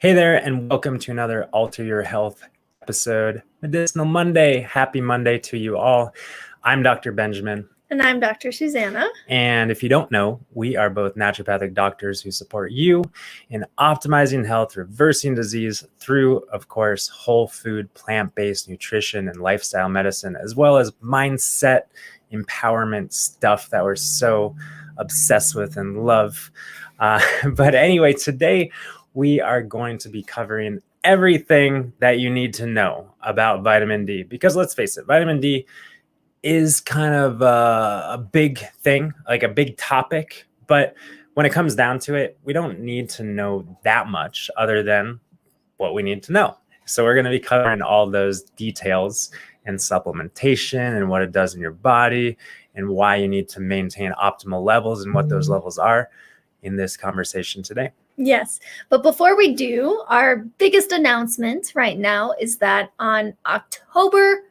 Hey there, and welcome to another Alter Your Health episode, Medicinal Monday. Happy Monday to you all. I'm Dr. Benjamin. And I'm Dr. Susanna. And if you don't know, we are both naturopathic doctors who support you in optimizing health, reversing disease through, of course, whole food, plant-based nutrition and lifestyle medicine, as well as mindset empowerment stuff that we're so obsessed with and love. But anyway, today we are going to be covering everything that you need to know about vitamin D, because let's face it, vitamin D is kind of a big thing, like a big topic. But when it comes down to it, we don't need to know that much other than what we need to know. So we're going to be covering all those details and supplementation and what it does in your body and why you need to maintain optimal levels and what those levels are in this conversation today. Yes, but before we do, our biggest announcement right now is that on October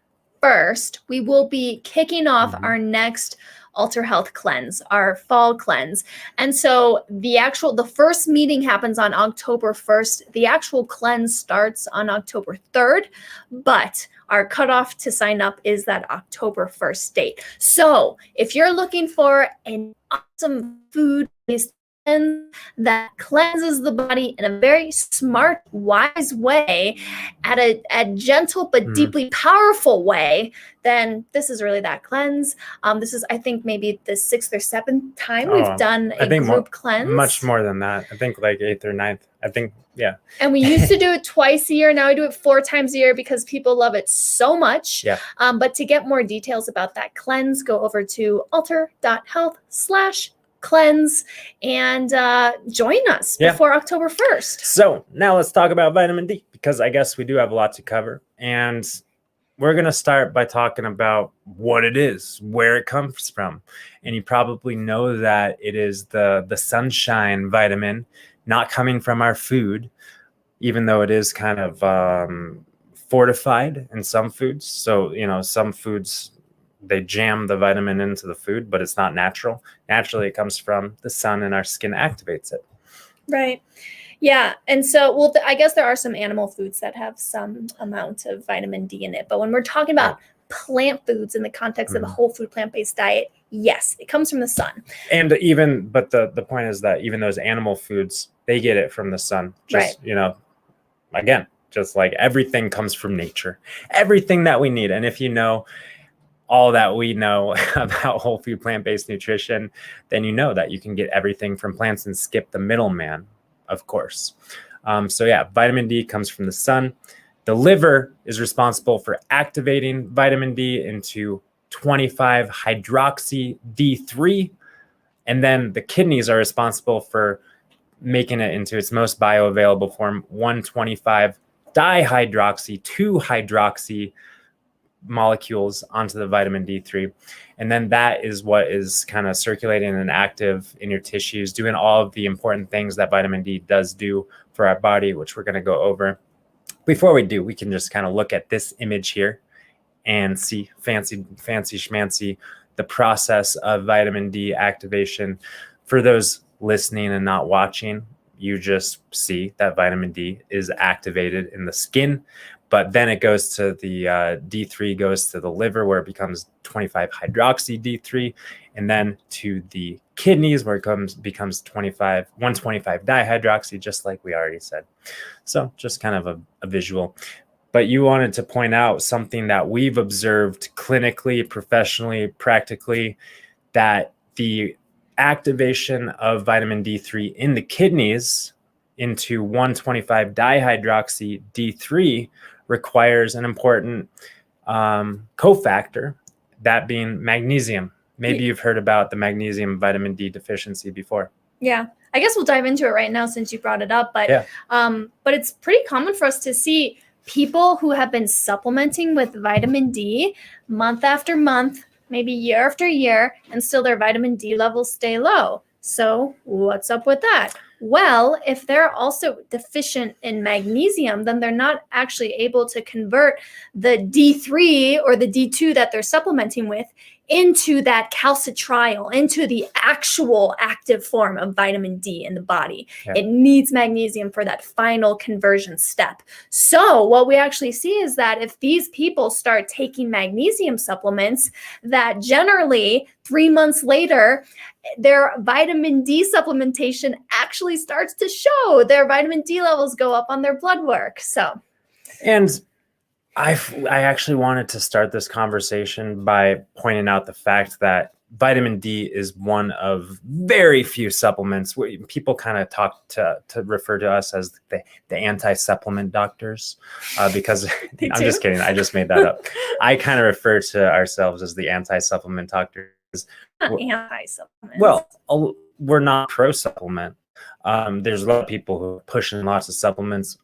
1st, we will be kicking off our next Alter Health cleanse, our fall cleanse. And so the first meeting happens on October 1st. The actual cleanse starts on October 3rd, but our cutoff to sign up is that October 1st date. So if you're looking for an awesome food-based that cleanses the body in a very smart, wise way, at a gentle but deeply powerful way, then this is really that cleanse. This is, I think, maybe the 6th or 7th time we've done a group cleanse. Much more than that. I think like 8th or 9th. I think, yeah. And we used to do it twice a year. Now we do it 4 times a year because people love it so much. Yeah. But to get more details about that cleanse, go over to alter.health/cleanse and join us before October 1st. So now let's talk about vitamin D, because I guess we do have a lot to cover. And we're going to start by talking about what it is, where it comes from. And you probably know that it is the sunshine vitamin, not coming from our food, even though it is kind of fortified in some foods. So, some foods, they jam the vitamin into the food, but it's not natural. Naturally, it comes from the sun, and our skin activates it. Right. Yeah. And so, I guess there are some animal foods that have some amount of vitamin D in it. But when we're talking about plant foods in the context of a whole food plant-based diet, yes, it comes from the sun. And but the point is that even those animal foods, they get it from the sun. Just, again, just like everything comes from nature, everything that we need. And if you know all that we know about whole food plant-based nutrition, then you know that you can get everything from plants and skip the middleman, of course. Vitamin D comes from the sun. The liver is responsible for activating vitamin D into 25-hydroxy D3. And then the kidneys are responsible for making it into its most bioavailable form, 125-dihydroxy 2-hydroxy molecules onto the vitamin D3. And then that is what is kind of circulating and active in your tissues, doing all of the important things that vitamin D does do for our body, which we're going to go over. Before we do, we can just kind of look at this image here and see fancy schmancy, the process of vitamin D activation. For those listening and not watching, you just see that vitamin D is activated in the skin. But then it goes to the D3 goes to the liver, where it becomes 25-hydroxy D3, and then to the kidneys, where it becomes 125-dihydroxy, just like we already said. So just kind of a visual. But you wanted to point out something that we've observed clinically, professionally, practically, that the activation of vitamin D3 in the kidneys into 125-dihydroxy D3 requires an important cofactor, that being magnesium. Maybe you've heard about the magnesium vitamin D deficiency before. Yeah, I guess we'll dive into it right now since you brought it up. But it's pretty common for us to see people who have been supplementing with vitamin D month after month, maybe year after year, and still their vitamin D levels stay low. So what's up with that? Well, if they're also deficient in magnesium, then they're not actually able to convert the D3 or the D2 that they're supplementing with into that calcitriol, into the actual active form of vitamin D in the body. Yeah. It needs magnesium for that final conversion step. So what we actually see is that if these people start taking magnesium supplements, that generally 3 months later, their vitamin D supplementation actually starts to show. Their vitamin D levels go up on their blood work. So, and I actually wanted to start this conversation by pointing out the fact that vitamin D is one of very few supplements. People kind of talk to refer to us as the anti-supplement doctors because I'm just kidding. I just made that up. I kind of refer to ourselves as the anti-supplement doctors. Anti-supplement. Well, we're not pro-supplement. There's a lot of people who are pushing lots of supplements.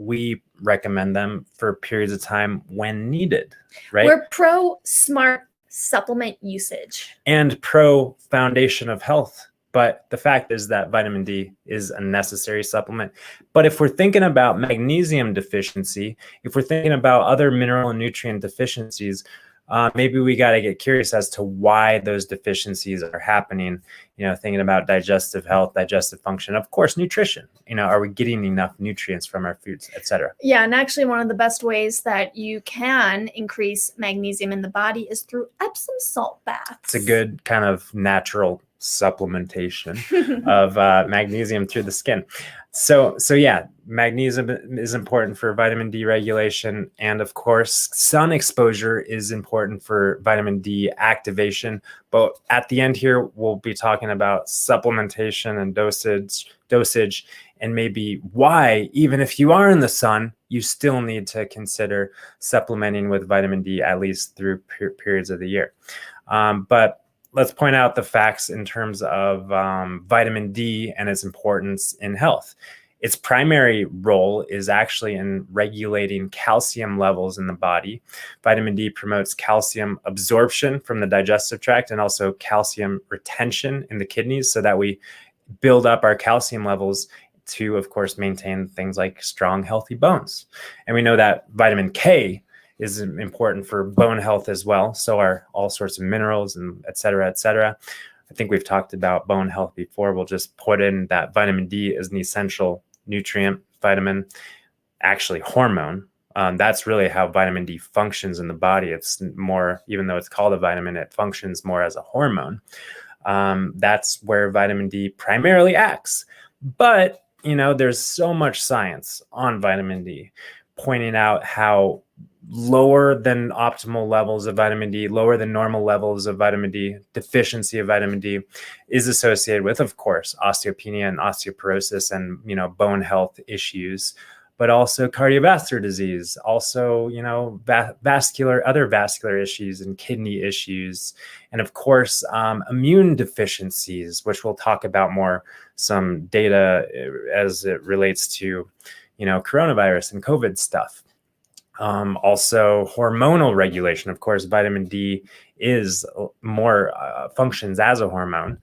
We recommend them for periods of time when needed, right? We're pro smart supplement usage and pro foundation of health. But the fact is that vitamin D is a necessary supplement. But if we're thinking about magnesium deficiency, if we're thinking about other mineral and nutrient deficiencies, maybe we got to get curious as to why those deficiencies are happening. Thinking about digestive health, digestive function, of course, nutrition. Are we getting enough nutrients from our foods, etc.? Yeah, and actually one of the best ways that you can increase magnesium in the body is through Epsom salt baths. It's a good kind of natural supplementation of magnesium through the skin. So yeah, magnesium is important for vitamin D regulation. And of course, sun exposure is important for vitamin D activation. But at the end here, we'll be talking about supplementation and dosage, and maybe why, even if you are in the sun, you still need to consider supplementing with vitamin D, at least through periods of the year. But let's point out the facts in terms of vitamin D and its importance in health. Its primary role is actually in regulating calcium levels in the body. Vitamin D promotes calcium absorption from the digestive tract and also calcium retention in the kidneys so that we build up our calcium levels to, of course, maintain things like strong, healthy bones. And we know that vitamin K is important for bone health as well. So are all sorts of minerals and et cetera, et cetera. I think we've talked about bone health before. We'll just put in that vitamin D is an essential nutrient, vitamin, actually hormone. That's really how vitamin D functions in the body. It's more, even though it's called a vitamin, it functions more as a hormone. That's where vitamin D primarily acts. But, there's so much science on vitamin D pointing out how lower than optimal levels of vitamin D, lower than normal levels of vitamin D, deficiency of vitamin D is associated with, of course, osteopenia and osteoporosis and, bone health issues, but also cardiovascular disease, also, other vascular issues and kidney issues. And of course, immune deficiencies, which we'll talk about more, some data as it relates to, coronavirus and COVID stuff. Also hormonal regulation. Of course, vitamin D is more functions as a hormone.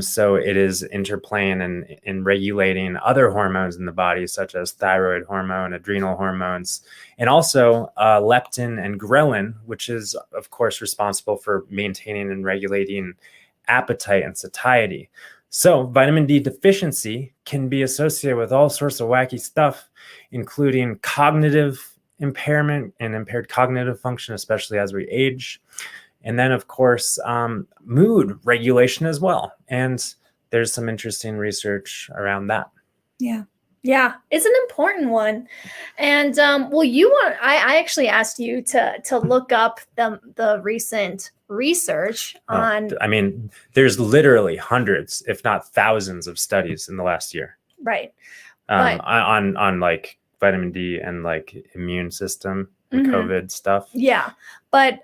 So it is interplaying and regulating other hormones in the body, such as thyroid hormone, adrenal hormones, and also leptin and ghrelin, which is, of course, responsible for maintaining and regulating appetite and satiety. So vitamin D deficiency can be associated with all sorts of wacky stuff, including cognitive impairment and impaired cognitive function, especially as we age. And then, of course, mood regulation as well. And there's some interesting research around that. Yeah, it's an important one. And I actually asked you to look up the recent research on. There's literally hundreds, if not thousands, of studies in the last year. Right. On like vitamin D and like immune system and COVID stuff. Yeah. But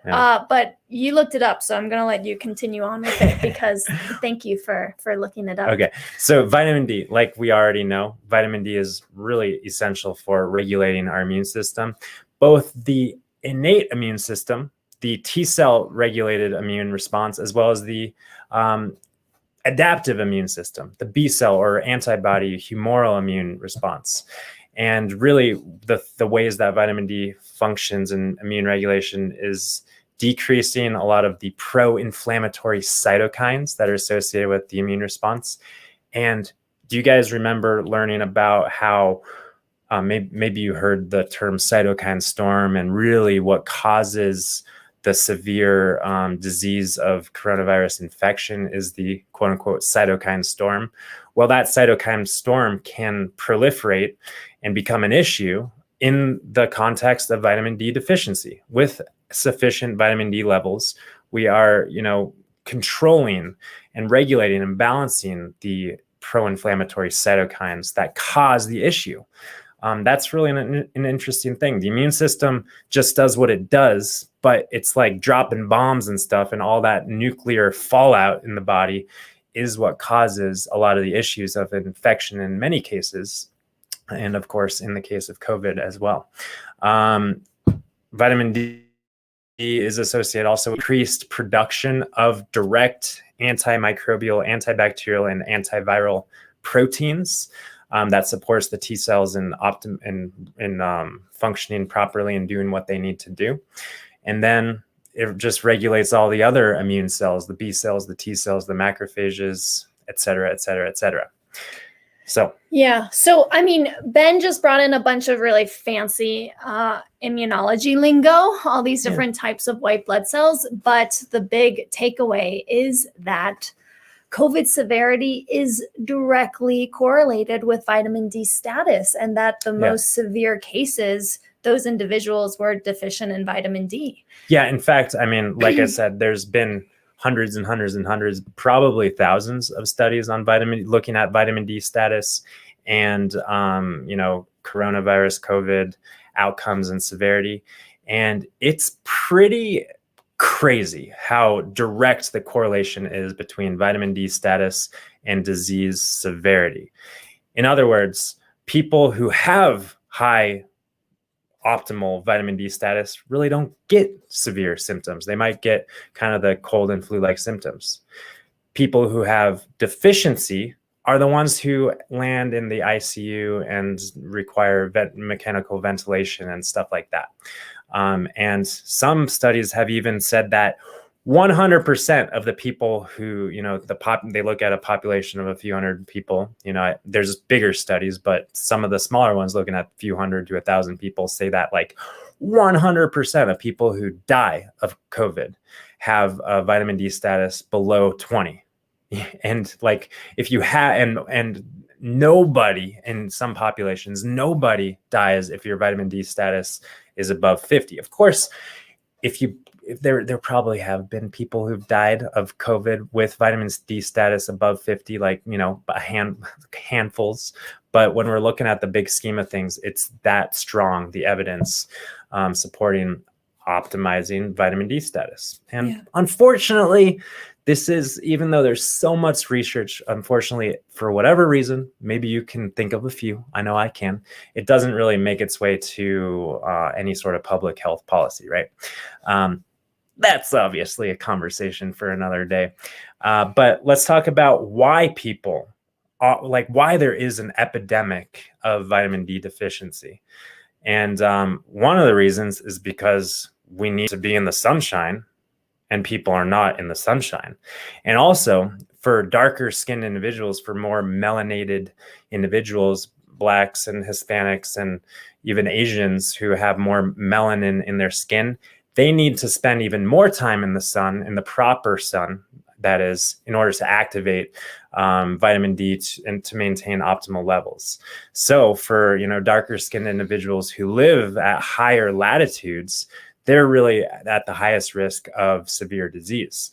you looked it up, so I'm going to let you continue on with it because thank you for looking it up. Okay. So vitamin D, like we already know, vitamin D is really essential for regulating our immune system, both the innate immune system, the T cell regulated immune response, as well as the adaptive immune system, the B cell or antibody humoral immune response. And really the ways that vitamin D functions in immune regulation is decreasing a lot of the pro-inflammatory cytokines that are associated with the immune response. And do you guys remember learning about how maybe you heard the term cytokine storm, and really what causes the severe disease of coronavirus infection is the quote unquote cytokine storm? Well, that cytokine storm can proliferate and become an issue in the context of vitamin D deficiency. With sufficient vitamin D levels, we are, controlling and regulating and balancing the pro-inflammatory cytokines that cause the issue. That's really an interesting thing. The immune system just does what it does, but it's like dropping bombs and stuff, and all that nuclear fallout in the body is what causes a lot of the issues of infection in many cases. And of course, in the case of COVID as well. Vitamin D is associated also with increased production of direct antimicrobial, antibacterial, and antiviral proteins that supports the T cells in functioning properly and doing what they need to do. And then it just regulates all the other immune cells, the B cells, the T cells, the macrophages, et cetera, et cetera, et cetera. So, yeah. So, I mean, Ben just brought in a bunch of really fancy immunology lingo, all these different types of white blood cells. But the big takeaway is that COVID severity is directly correlated with vitamin D status, and that the most severe cases, those individuals were deficient in vitamin D. Yeah. In fact, I mean, like I said, there's been hundreds and hundreds and hundreds, probably thousands of studies on looking at vitamin D status and, coronavirus, COVID outcomes and severity. And it's pretty crazy how direct the correlation is between vitamin D status and disease severity. In other words, people who have high optimal vitamin D status really don't get severe symptoms. They might get kind of the cold and flu-like symptoms. People who have deficiency are the ones who land in the ICU and require mechanical ventilation and stuff like that. And some studies have even said that 100% of the people who, they look at a population of a few hundred people, there's bigger studies, but some of the smaller ones looking at a few hundred to 1,000 people say that like 100% of people who die of COVID have a vitamin D status below 20. And like, if you have, and nobody in some populations, nobody dies if your vitamin D status is above 50. Of course, if there probably have been people who've died of COVID with vitamin D status above 50, like, handfuls. But when we're looking at the big scheme of things, it's that strong, the evidence supporting optimizing vitamin D status. And unfortunately, this is, even though there's so much research, unfortunately, for whatever reason, maybe you can think of a few, I know I can, it doesn't really make its way to any sort of public health policy, right? That's obviously a conversation for another day. But let's talk about why people, why there is an epidemic of vitamin D deficiency. And one of the reasons is because we need to be in the sunshine, and people are not in the sunshine. And also for darker skinned individuals, for more melanated individuals, Blacks and Hispanics and even Asians who have more melanin in their skin, they need to spend even more time in the sun, in the proper sun, that is, in order to activate vitamin D and to maintain optimal levels. So for, darker skinned individuals who live at higher latitudes, they're really at the highest risk of severe disease.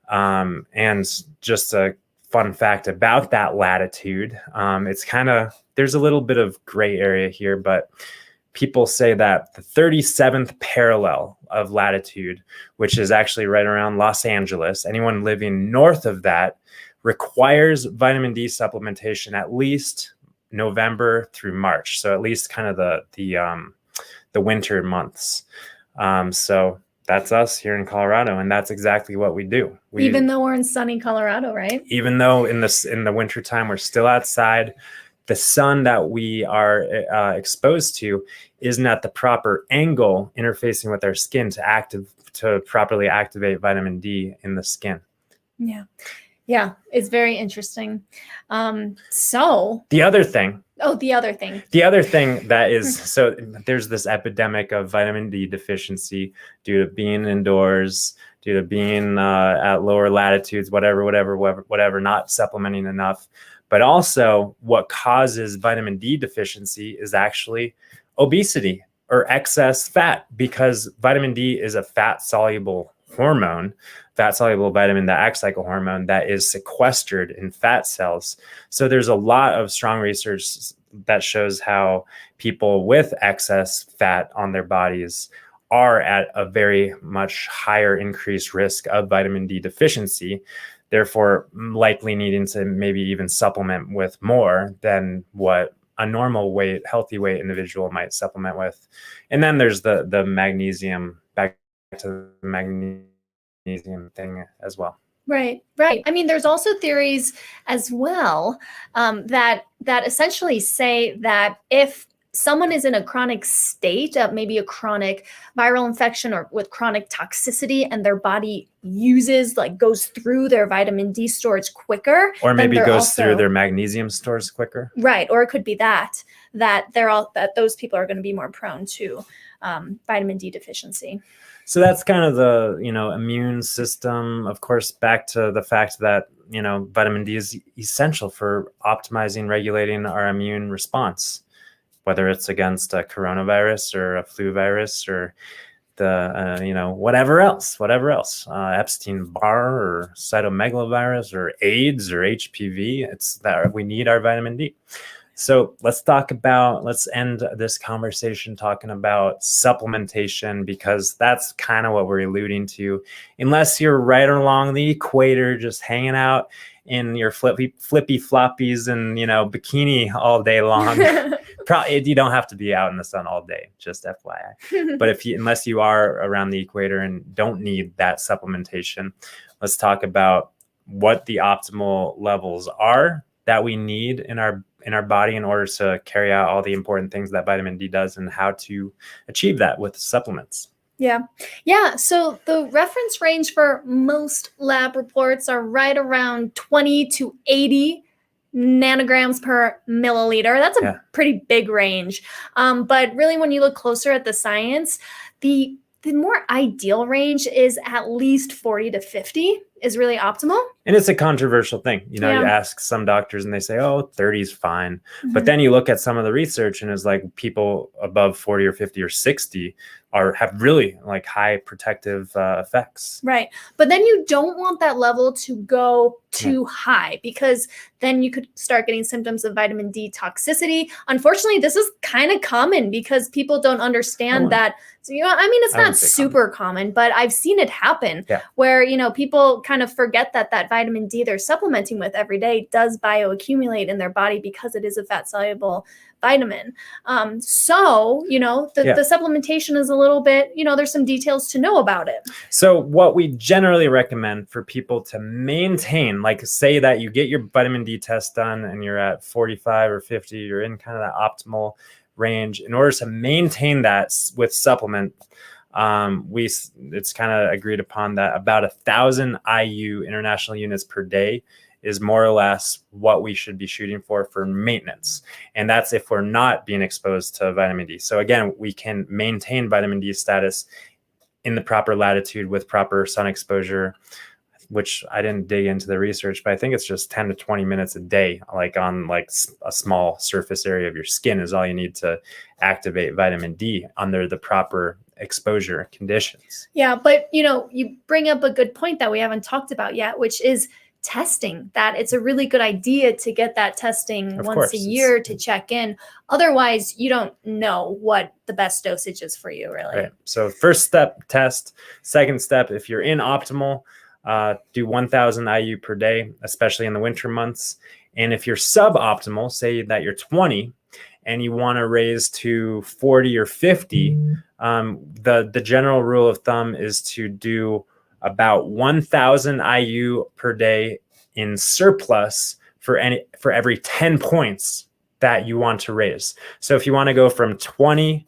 And just a fun fact about that latitude, it's there's a little bit of gray area here, but people say that the 37th parallel of latitude, which is actually right around Los Angeles, anyone living north of that requires vitamin D supplementation at least November through March. So at least kind of the winter months. So that's us here in Colorado, and that's exactly what we do. Even though we're in sunny Colorado, right? Even though in the wintertime we're still outside the sun that we are exposed to isn't at the proper angle interfacing with our skin to properly activate vitamin D in the skin. Yeah, it's very interesting. So the other thing that is, so there's this epidemic of vitamin D deficiency due to being indoors, due to being at lower latitudes, whatever, not supplementing enough. But also what causes vitamin D deficiency is actually obesity or excess fat, because vitamin D is a fat-soluble hormone, fat-soluble vitamin that acts like a hormone that is sequestered in fat cells. So there's a lot of strong research that shows how people with excess fat on their bodies are at a very much higher increased risk of vitamin D deficiency, therefore likely needing to maybe even supplement with more than what a normal weight, healthy weight individual might supplement with. And then there's the magnesium, back to the magnesium thing as well. Right. I mean, there's also theories as well that essentially say that if someone is in a chronic state of maybe a chronic viral infection or with chronic toxicity, and their body goes through their vitamin D storage quicker, or maybe goes through their magnesium stores quicker. Right. Or it could be that those people are going to be more prone to vitamin D deficiency. So that's kind of the, immune system. Of course, back to the fact that, vitamin D is essential for optimizing, regulating our immune response, whether it's against a coronavirus or a flu virus or the, whatever else, Epstein-Barr or cytomegalovirus or AIDS or HPV. It's that we need our vitamin D. So let's end this conversation talking about supplementation, because that's kind of what we're alluding to. Unless you're right along the equator, just hanging out in your flippy floppies and, bikini all day long. Probably you don't have to be out in the sun all day, just FYI. But unless you are around the equator and don't need that supplementation, let's talk about what the optimal levels are that we need in our body in order to carry out all the important things that vitamin D does, and how to achieve that with supplements. Yeah. So the reference range for most lab reports are right around 20 to 80 nanograms per milliliter. That's a pretty big range. But really, when you look closer at the science, the more ideal range is at least 40 to 50 is really optimal. And it's a controversial thing. You ask some doctors and they say, 30 is fine. Mm-hmm. But then you look at some of the research and it's like people above 40 or 50 or 60 have really like high protective effects. Right. But then you don't want that level to go too high, because then you could start getting symptoms of vitamin D toxicity. Unfortunately, this is kind of common because people don't understand that. So, it's not super common, but I've seen it happen where, people kind of forget that vitamin D they're supplementing with every day does bioaccumulate in their body because it is a fat soluble vitamin. So, the supplementation is a little bit, there's some details to know about it. So what we generally recommend for people to maintain, like say that you get your vitamin D test done and you're at 45 or 50, you're in kind of that optimal range. In order to maintain that with supplement, it's kind of agreed upon that about 1,000 IU international units per day is more or less what we should be shooting for maintenance. And that's if we're not being exposed to vitamin D. So again, we can maintain vitamin D status in the proper latitude with proper sun exposure, which I didn't dig into the research, but I think it's just 10 to 20 minutes a day, like on a small surface area of your skin is all you need to activate vitamin D under the proper exposure conditions. Yeah, but you bring up a good point that we haven't talked about yet, which is testing. That it's a really good idea to get that testing once a year to check in. Otherwise, you don't know what the best dosage is for you, really. Right. So first step, test. Second step, if you're in optimal, do 1,000 IU per day, especially in the winter months. And if you're suboptimal, say that you're 20 and you want to raise to 40 or 50, the general rule of thumb is to do about 1,000 IU per day in surplus for every 10 points that you want to raise. So if you want to go from 20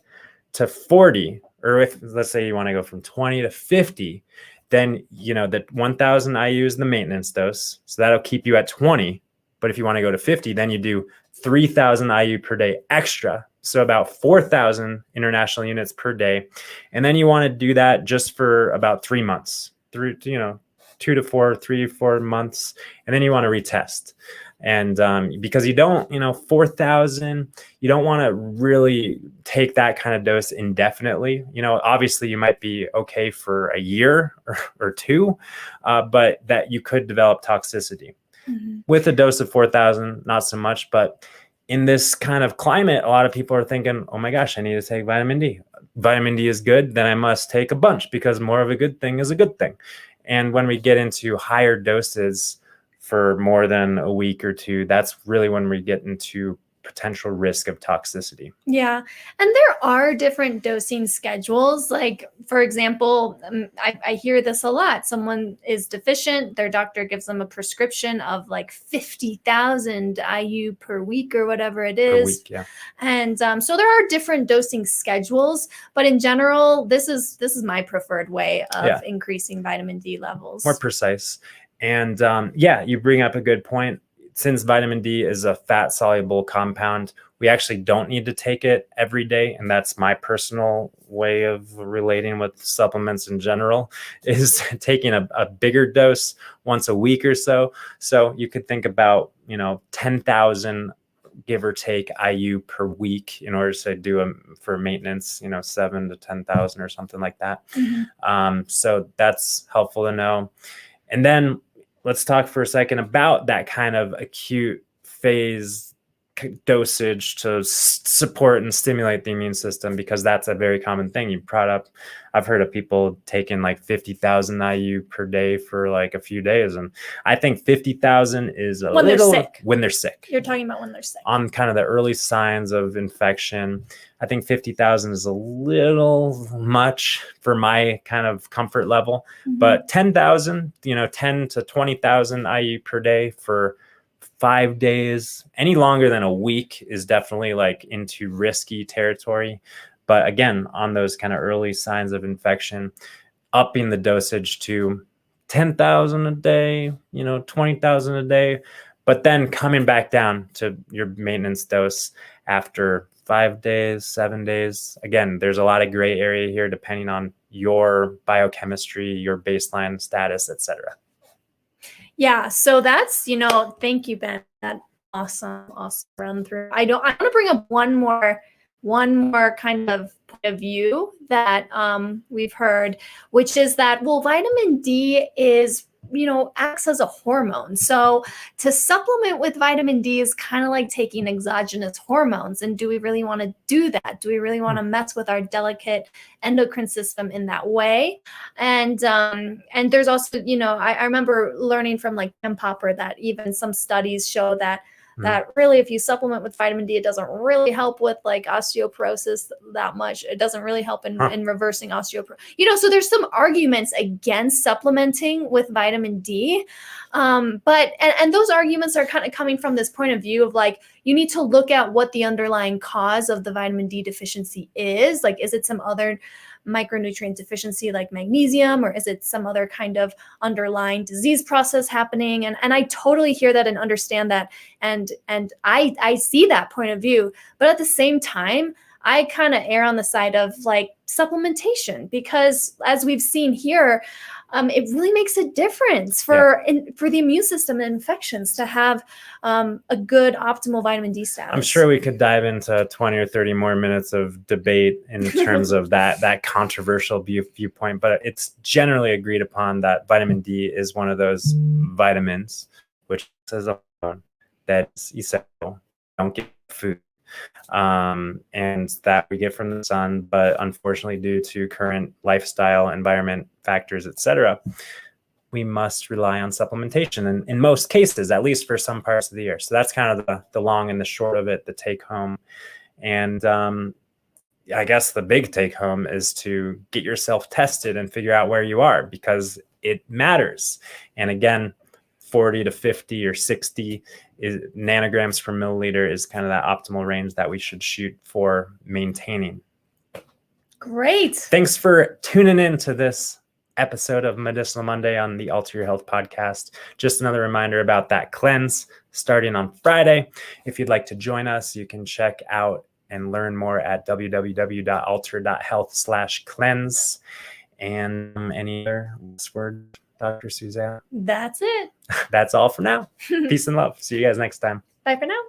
to 40, or if let's say you want to go from 20 to 50, then that 1000 IU is the maintenance dose. So that'll keep you at 20. But if you want to go to 50, then you do 3000 IU per day extra. So about 4,000 international units per day. And then you want to do that just for about 3 months, 3 to 4 months. And then you want to retest. And because you don't, 4,000, you don't want to really take that kind of dose indefinitely. Obviously you might be okay for a year or two, but that you could develop toxicity. Mm-hmm. With a dose of 4,000, not so much. But in this kind of climate, a lot of people are thinking, oh my gosh, I need to take vitamin D. Vitamin D is good, then I must take a bunch because more of a good thing is a good thing. And when we get into higher doses for more than a week or two, that's really when we get into potential risk of toxicity. Yeah. And there are different dosing schedules. Like, for example, I hear this a lot. Someone is deficient. Their doctor gives them a prescription of like 50,000 IU per week or whatever it is. Per week, yeah. And so there are different dosing schedules. But in general, this is my preferred way of increasing vitamin D levels. More precise. And you bring up a good point. Since vitamin D is a fat-soluble compound, we actually don't need to take it every day. And that's my personal way of relating with supplements in general, is taking a bigger dose once a week or so. So you could think about, 10,000, give or take, IU per week in order to do for maintenance, 7 to 10,000 or something like that. Mm-hmm. So that's helpful to know. And then let's talk for a second about that kind of acute phase dosage to support and stimulate the immune system, because that's a very common thing. You brought up, I've heard of people taking like 50,000 IU per day for like a few days. And I think 50,000 is when they're sick. You're talking about when they're sick. On kind of the early signs of infection. I think 50,000 is a little much for my kind of comfort level, but 10,000, 10 to 20,000 IU per day for 5 days, any longer than a week is definitely like into risky territory. But again, on those kind of early signs of infection, upping the dosage to 10,000 a day, 20,000 a day, but then coming back down to your maintenance dose after 5 days, 7 days. Again, there's a lot of gray area here depending on your biochemistry, your baseline status, etc. Yeah, so that's, thank you, Ben. That awesome run through. I want to bring up one more kind of point of view that we've heard, which is that, well, vitamin D is, acts as a hormone. So to supplement with vitamin D is kind of like taking exogenous hormones. And do we really want to do that? Do we really want to mess with our delicate endocrine system in that way? And there's also, I remember learning from like Tim Popper that even some studies show that really, if you supplement with vitamin D, it doesn't really help with like osteoporosis that much. It doesn't really help in reversing osteoporosis. So there's some arguments against supplementing with vitamin D. But those arguments are kind of coming from this point of view of like, you need to look at what the underlying cause of the vitamin D deficiency is. Like, is it some other micronutrient deficiency like magnesium, or is it some other kind of underlying disease process happening? And I totally hear that and understand that. And I see that point of view. But at the same time, I kind of err on the side of like supplementation, because as we've seen here, it really makes a difference for the immune system and infections to have a good optimal vitamin D status. I'm sure we could dive into 20 or 30 more minutes of debate in terms of that controversial viewpoint, but it's generally agreed upon that vitamin D is one of those vitamins, which says that's essential. Don't get food. And that we get from the sun, but unfortunately, due to current lifestyle, environment factors, etc., we must rely on supplementation in most cases, at least for some parts of the year. So that's kind of the long and the short of it, the take home. And I guess the big take home is to get yourself tested and figure out where you are, because it matters. And again, 40 to 50 or 60 nanograms per milliliter is kind of that optimal range that we should shoot for maintaining. Great. Thanks for tuning in to this episode of Medicinal Monday on the Alter Your Health podcast. Just another reminder about that cleanse starting on Friday. If you'd like to join us, you can check out and learn more at www.alter.health/cleanse. And any other last word, Dr. Suzanne? That's it. That's all for now. Peace and love. See you guys next time. Bye for now.